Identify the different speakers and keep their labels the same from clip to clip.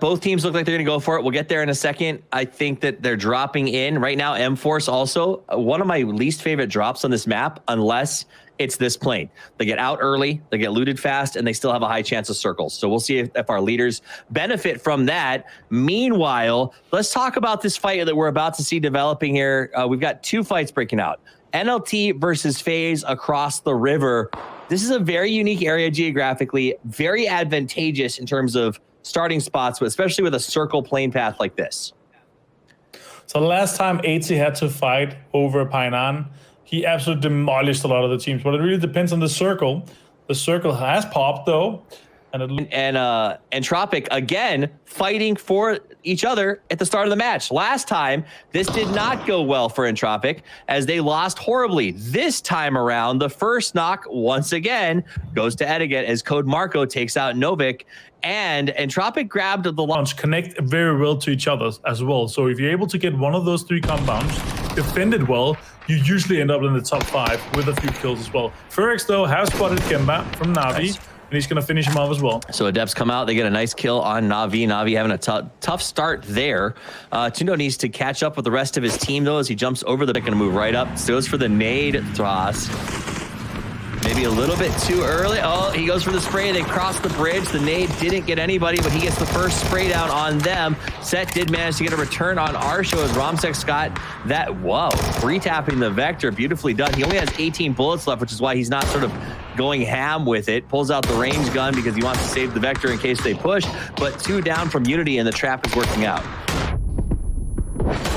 Speaker 1: Both teams look like they're going to go for it. We'll get there in a second. I think that they're dropping in right now. M-Force also one of my least favorite drops on this map, unless it's this plane. They get out early, they get looted fast, and they still have a high chance of circles. So we'll see if our leaders benefit from that. Meanwhile, let's talk about this fight that we're about to see developing here. We've got two fights breaking out. NLT versus FaZe across the river. This is a very unique area geographically, very advantageous in terms of starting spots, but especially with a circle plane path like this.
Speaker 2: So last time AT had to fight over Painan, he absolutely demolished a lot of the teams, but it really depends on the circle. The circle has popped though. And Entropic again fighting for each other at the start of the match. Last time, this did not go well for Entropic as they lost horribly. This time around, the first knock once again goes to Etiquette as Code Marco takes out Novik, and Entropic grabbed the launch. Connect very well to each other as well. So if you're able to get one of those three compounds defended well, you usually end up in the top 5 with a few kills as well. Ferrex though has spotted Kemba from Navi. Nice. And he's going to finish him off as well.
Speaker 1: So Adepts come out. They get a nice kill on Navi. Navi having a tough start there. Tundo needs to catch up with the rest of his team, though, as he jumps over the... Going to move right up. So goes for the nade thrust. Maybe a little bit too early. Oh, he goes for the spray. They cross the bridge. The nade didn't get anybody, but he gets the first spray down on them. Set did manage to get a return on our show as Romsek got that. Whoa, free-tapping the Vector. Beautifully done. He only has 18 bullets left, which is why he's not sort of going ham with it. Pulls out the range gun because he wants to save the Vector in case they push. But 2 down from Unity, and the trap is working out.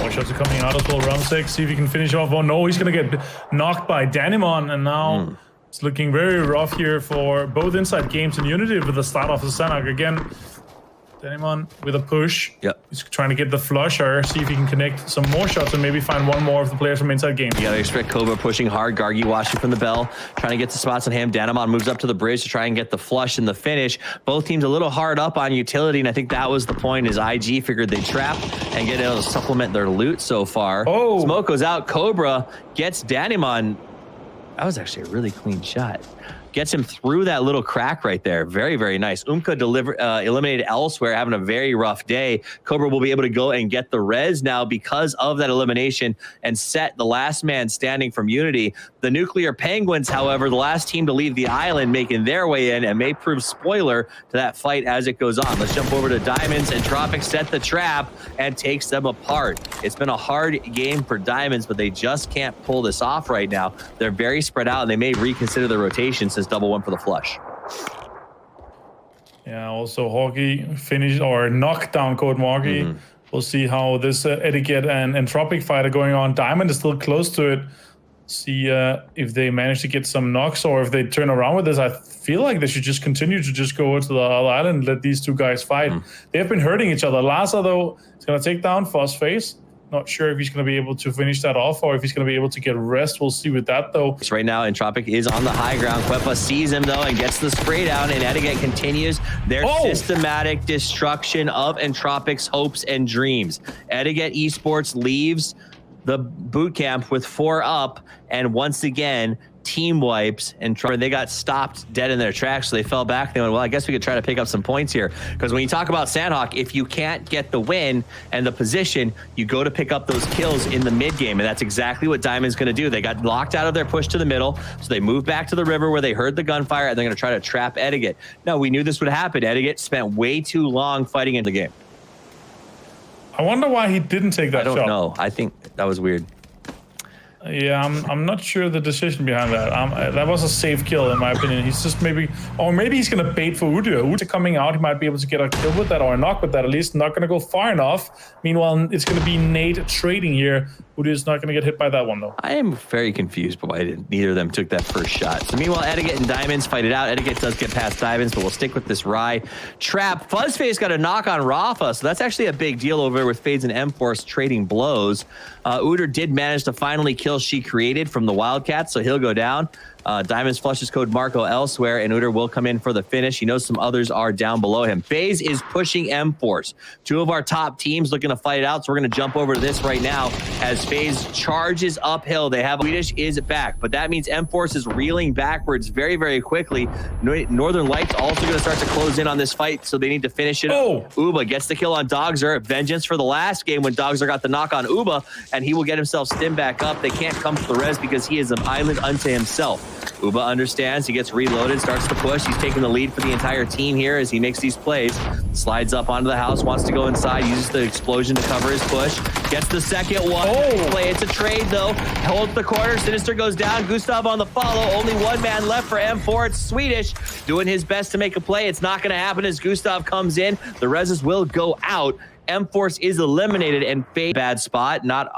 Speaker 2: More shots are coming out as well. Romsek, see if he can finish off. Oh no, he's going to get knocked by Danimon, and now... It's looking very rough here for both Inside Games and Unity with the start off the Sanhok again. Danimon with a push.
Speaker 1: Yep.
Speaker 2: He's trying to get the flusher, see if he can connect some more shots and maybe find one more of the players from Inside Games.
Speaker 1: You gotta expect Cobra pushing hard. Gargi watching from the bell, trying to get the spots on him. Danimon moves up to the bridge to try and get the flush and the finish. Both teams a little hard up on utility, and I think that was the point, is IG figured they'd trap and get able to supplement their loot so far.
Speaker 2: Oh.
Speaker 1: Smoke goes out. Cobra gets Danimon. That was actually a really clean shot. Gets him through that little crack right there. Very, very nice. Eliminated elsewhere, having a very rough day. Cobra will be able to go and get the res now because of that elimination and Set the last man standing from Unity. The Nuclear Penguins, however, the last team to leave the island, making their way in and may prove spoiler to that fight as it goes on. Let's jump over to Diamonds, and Tropic set the trap and takes them apart. It's been a hard game for Diamonds, but they just can't pull this off right now. They're very spread out, and they may reconsider the rotation since double one for the flush.
Speaker 2: Yeah, also Hawkey finished or knocked down Code Marky. We'll see how this Etiquette and Entropic fight are going on. Diamond is still close to it. See if they manage to get some knocks or if they turn around with this. I feel like they should just continue to just go to the island and let these two guys fight. They have been hurting each other. Laza, though, is going to take down Phosphase. Not sure if he's going to be able to finish that off or if he's going to be able to get rest. We'll see with that, though.
Speaker 1: Right now, Entropic is on the high ground. Kwepa sees him, though, and gets the spray down, and Etiquette continues their systematic destruction of Entropic's hopes and dreams. Etiquette Esports leaves the boot camp with 4 up, and once again, team wipes, and they got stopped dead in their tracks, so they fell back. They went, well, I guess we could try to pick up some points here. Because when you talk about Sanhok, if you can't get the win and the position, you go to pick up those kills in the mid game, and that's exactly what Diamond's going to do. They got locked out of their push to the middle, so they moved back to the river where they heard the gunfire, and they're going to try to trap Etiquette. No, we knew this would happen. Etiquette spent way too long fighting in the game.
Speaker 2: I wonder why he didn't take that shot.
Speaker 1: I don't know. I think that was weird.
Speaker 2: Yeah, I'm not sure the decision behind that. That was a safe kill in my opinion. He's just maybe he's gonna bait for Udyr. Udyr coming out, he might be able to get a kill with that or a knock with that. At least not gonna go far enough. Meanwhile, it's gonna be Nate trading here. Udyr's not gonna get hit by that one though.
Speaker 1: I am very confused by why neither of them took that first shot. So meanwhile, Etiquette and Diamonds fight it out. Etiquette does get past Diamonds, but we'll stick with this Rye trap. Fuzzface got a knock on Rafa, so that's actually a big deal over there with Fades and M-Force trading blows. Udyr did manage to finally kill She Created from the Wildcats, so he'll go down. Diamonds flushes code Marco elsewhere, and Uter will come in for the finish. He knows some others are down below him. FaZe is pushing M-Force. Two of our top teams looking to fight it out, so we're going to jump over to this right now as FaZe charges uphill. They have Swedish is back, but that means M-Force is reeling backwards very, very quickly. Northern Lights also going to start to close in on this fight, so they need to finish it. Uba gets the kill on Dogzer. Vengeance for the last game when Dogzer got the knock on Uba, and he will get himself stimmed back up. They can't come to the res because he is an island unto himself. Uba understands. He gets reloaded, starts to push. He's taking the lead for the entire team here as he makes these plays. Slides up onto the house, wants to go inside, uses the explosion to cover his push. Gets the second one. Play. It's a trade, though. Holds the corner. Sinister goes down. Gustav on the follow. Only one man left for M4. It's Swedish doing his best to make a play. It's not going to happen as Gustav comes in. The reses will go out. M-Force is eliminated, and FaZe bad spot. Not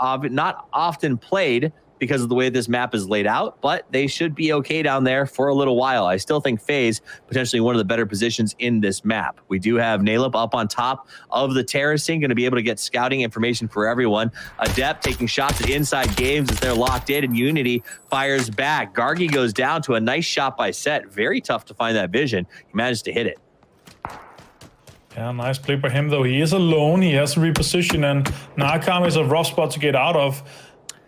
Speaker 1: often played because of the way this map is laid out, but they should be okay down there for a little while. I still think FaZe potentially one of the better positions in this map. We do have Nalip up on top of the terracing, going to be able to get scouting information for everyone. Adept taking shots at inside games as they're locked in, and Unity fires back. Gargi goes down to a nice shot by Set. Very tough to find that vision. He managed to hit it.
Speaker 2: Yeah, nice play by him, though. He is alone. He has to reposition, and Narcom is a rough spot to get out of.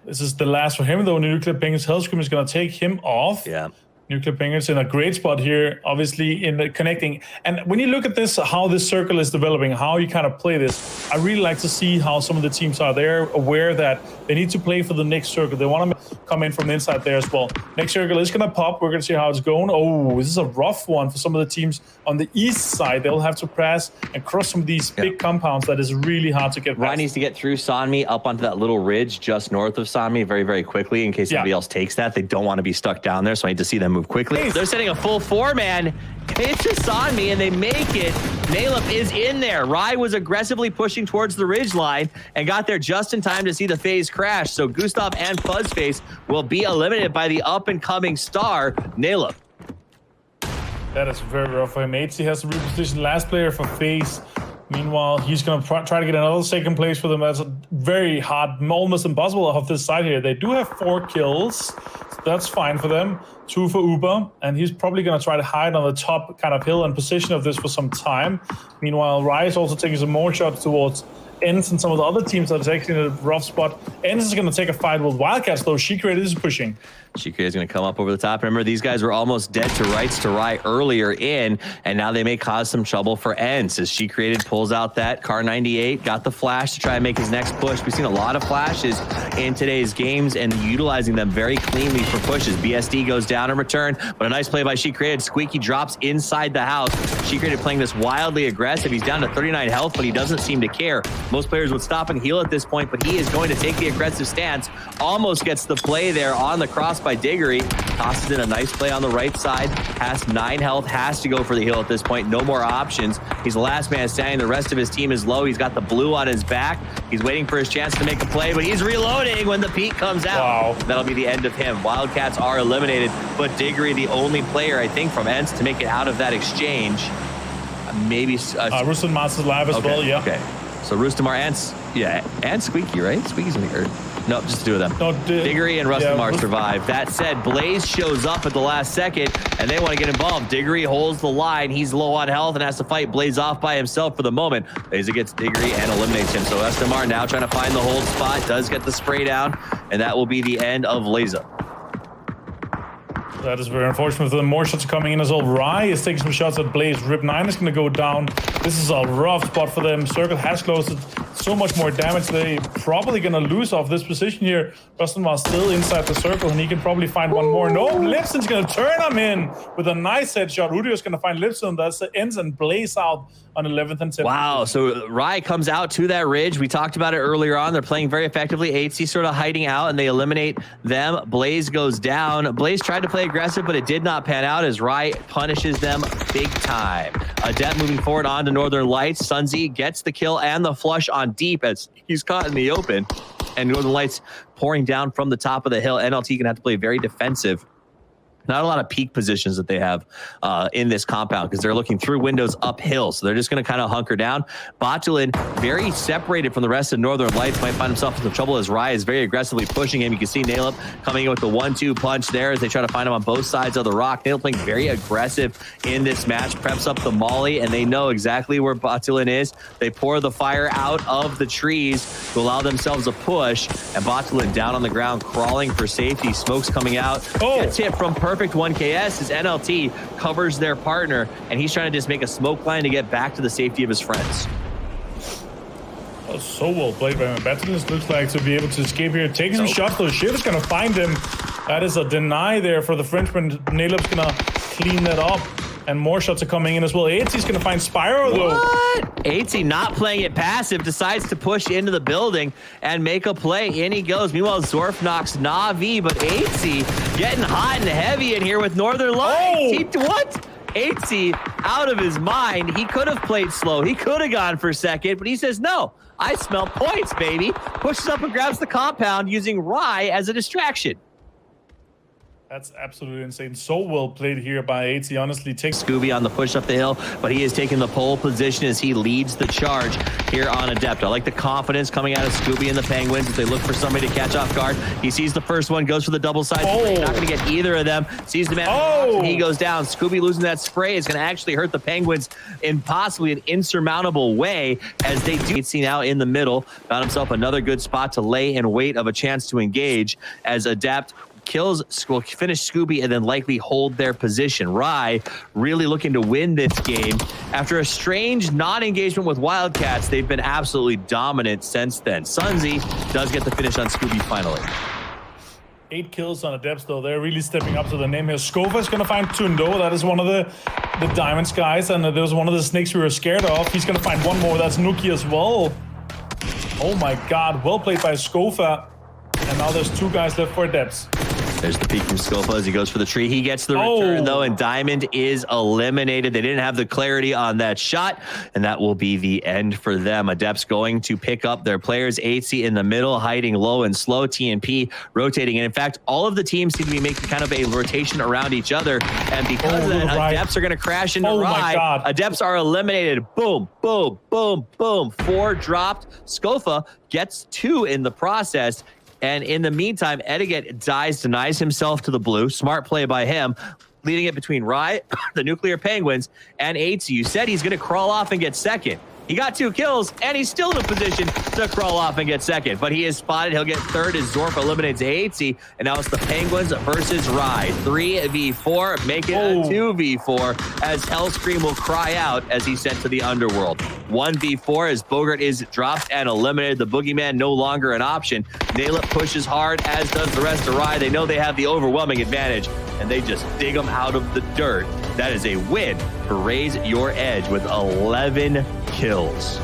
Speaker 2: This is the last for him, though. Nuclear Penguins Hellscream is going to take him off.
Speaker 1: Yeah.
Speaker 2: Nuclear Penguins in a great spot here, obviously, in the connecting. And when you look at this, how this circle is developing, how you kind of play this, I really like to see how some of the teams are. They're aware that they need to play for the next circle. They want to come in from the inside there as well. Next circle is going to pop. We're going to see how it's going. Oh, this is a rough one for some of the teams on the east side. They'll have to press and cross some of these big compounds that is really hard to get past.
Speaker 1: Ryan needs to get through Sanmi up onto that little ridge just north of Sanmi very, very quickly in case somebody else takes that. They don't want to be stuck down there, so I need to see them move quickly. They're setting a full four-man into Sanmi, and they make it. Nalip is in there. Rai was aggressively pushing towards the ridge line and got there just in time to see the FaZe crash. So Gustav and Fuzzface will be eliminated by the up-and-coming star, Nalip.
Speaker 2: That is very rough for him. HC has to reposition last player for FaZe. Meanwhile, he's going to try to get another second place for them. That's very hard, almost impossible off this side here. They do have 4 kills. So that's fine for them. 2 for Uber, and he's probably going to try to hide on the top kind of hill and position of this for some time. Meanwhile, Rai is also taking some more shots towards Ents and some of the other teams that are actually in a rough spot. Ents is going to take a fight with Wildcats, though. She-Created is pushing. She-Created is going to come up over the top. Remember, these guys were almost dead to rights to Rai earlier in, and now they may cause some trouble for Ents as She-Created pulls out that Car 98, got the flash to try and make his next push. We've seen a lot of flashes in today's games and utilizing them very cleanly for pushes. BSD goes down in return, but a nice play by She-Created. Squeaky drops inside the house. She-Created playing this wildly aggressive. He's down to 39 health, but he doesn't seem to care. Most players would stop and heal at this point, but he is going to take the aggressive stance. Almost gets the play there on the cross by Diggory. Tosses in a nice play on the right side. Has 9 health, has to go for the heal at this point. No more options. He's the last man standing. The rest of his team is low. He's got the blue on his back. He's waiting for his chance to make a play, but he's reloading when the peak comes out. Wow. That'll be the end of him. Wildcats are eliminated, but Diggory, the only player, I think, from Ents to make it out of that exchange. Maybe Rustin Mars is live as well, yeah. Okay. So Rustamar and Squeaky, right? Squeaky's in the earth. Nope, just 2 of them. No, Diggory and Rustamar survive. That said, Blaze shows up at the last second, and they want to get involved. Diggory holds the line. He's low on health and has to fight Blaze off by himself for the moment. Blaze gets Diggory and eliminates him. So Rustamar now trying to find the hold spot, does get the spray down, and that will be the end of Laza. That is very unfortunate for them. More shots coming in as well. Rai is taking some shots at Blaze. Rip 9 is going to go down. This is a rough spot for them. Circle has closed it. So much more damage. They're probably going to lose off this position here. Rustin was still inside the circle, and he can probably find one more. No, Lipson's going to turn him in with a nice headshot. Udio's going to find Lipson. That's the ends and Blaze out on 11th and 10th. Wow, so Rai comes out to that ridge. We talked about it earlier on. They're playing very effectively. HC sort of hiding out, and they eliminate them. Blaze goes down. Blaze tried to play aggressive, but it did not pan out as Rai punishes them big time. Adept moving forward on to Northern Lights. Sunzi gets the kill and the flush on deep as he's caught in the open. And Northern Lights pouring down from the top of the hill. NLT gonna have to play very defensive
Speaker 1: Not a lot of peak positions that they have in this compound because they're looking through windows uphill. So they're just going to kind of hunker down. Botulin, very separated from the rest of Northern Lights, might find himself in some trouble as Rye is very aggressively pushing him. You can see Nalep coming in with the 1-2 punch there as they try to find him on both sides of the rock. Nalep playing very aggressive in this match, preps up the molly, and they know exactly where Botulin is. They pour the fire out of the trees to allow themselves a push, and Botulin down on the ground, crawling for safety. Smoke's coming out. Gets hit from perfect 1KS. His NLT covers their partner, and he's trying to just make a smoke line to get back to the safety of his friends.
Speaker 2: Oh, so well played by him. Botulin looks like to be able to escape here. Taking some shots, though. Shiv is going to find him. That is a deny there for the Frenchman. Nalep's going to clean that up. And more shots are coming in as well. AT's going to find Spyro, though.
Speaker 1: What? AT not playing it passive, decides to push into the building and make a play. In he goes. Meanwhile, Zorf knocks Na'Vi, but AT getting hot and heavy in here with Northern Lights. What? AT out of his mind. He could have played slow. He could have gone for second, but he says, no, I smell points, baby. Pushes up and grabs the compound using Rye as a distraction.
Speaker 2: That's absolutely insane. So well played here by AT. Honestly, takes
Speaker 1: Scooby on the push up the hill, but he is taking the pole position as he leads the charge here on Adept. I like the confidence coming out of Scooby and the Penguins as they look for somebody to catch off guard. He sees the first one, goes for the double side. Not going to get either of them. Sees the man, and he goes down. Scooby losing that spray is going to actually hurt the Penguins in possibly an insurmountable way as they do. See now in the middle, found himself another good spot to lay in wait of a chance to engage as Adept kills, will finish Scooby and then likely hold their position. Rye really looking to win this game. After a strange non-engagement with Wildcats, they've been absolutely dominant since then. Sunzi does get the finish on Scooby finally.
Speaker 2: 8 kills on Adepts, though. They're really stepping up to the name here. Skova is going to find Tundo. That is one of the Diamonds guys, and there was one of the snakes we were scared of. He's going to find one more. That's Nuki as well. Oh my god, well played by Skova. And now there's 2 guys left for Adepts.
Speaker 1: There's the peek from Scopa as he goes for the tree. He gets the return, though, and Diamond is eliminated. They didn't have the clarity on that shot, and that will be the end for them. Adepts going to pick up their players. AC in the middle, hiding low and slow. TNP rotating. And in fact, all of the teams seem to be making kind of a rotation around each other. And because of that, Adepts are going to crash into Rye. Adepts are eliminated. Boom, boom, boom, boom. 4 dropped. Scofa gets 2 in the process. And in the meantime, Etiquette denies himself to the blue. Smart play by him, leading it between Rye, the Nuclear Penguins, and ATSU. You said he's going to crawl off and get second. He got 2 kills, and he's still in a position to crawl off and get second. But he is spotted. He'll get third as Zorf eliminates ATSU. And now it's the Penguins versus Rye. 3v4, make it a 2v4, as Hellscream will cry out as he's sent to the underworld. 1v4 as Bogart is dropped and eliminated. The Boogeyman no longer an option. Nalep pushes hard, as does the rest of Rye. They know they have the overwhelming advantage, and they just dig them out of the dirt. That is a win for Raise Your Edge with 11 kills.